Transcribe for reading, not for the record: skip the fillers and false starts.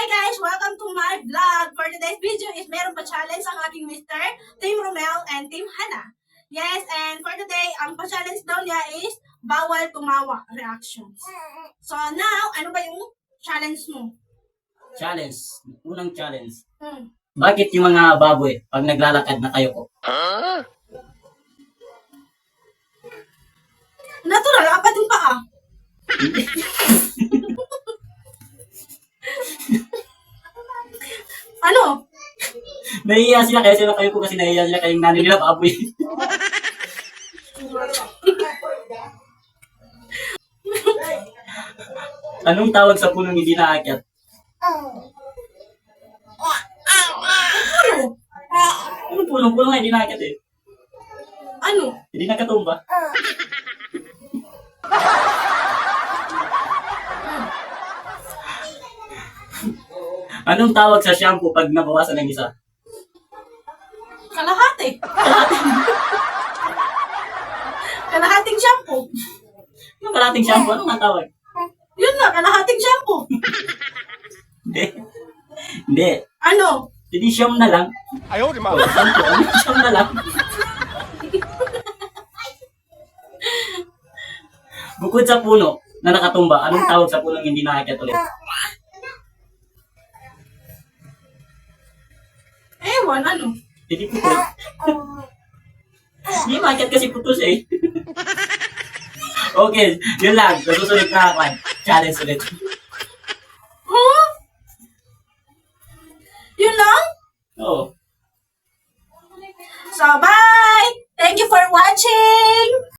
Hi guys! Welcome to my vlog! For today's video is meron pa challenge ang aking Mr. Team Romel and Team Hannah. Yes, and for today, ang pa-challenge daw niya is bawal tumawa reactions. So now, ano ba yung challenge mo? Challenge. Unang challenge. Hmm. Bakit yung mga baboy, pag naglalakad na kayo ko? Natural, apat yung paa. Ano? Nahihiya sila kaya sila kayo ko kasi nahihiya sila kayong nanay nila baboy. Anong tawag sa punong hindi naakyat? Anong punong? Punong nga hindi naakyat eh. Ano? Hindi nakatumba. Anong tawag sa shampoo pag nabawasan ng isa? Kalahati. Kalahating shampoo. Yung kalating shampoo, anong nga tawag? Yun na, kalahating shampoo. Hindi. Hindi. Ano? Hindi siyam na lang. Ayaw, di ma. Shampoo, ano? Siyam na lang. Bukod sa puno na nakatumba, anong tawag sa punong hindi naakyat ulit? Ewan, ano? Hindi putol. Hindi maakyat kasi putos eh. Okay, yun lang. Sa susunod na challenge ulit.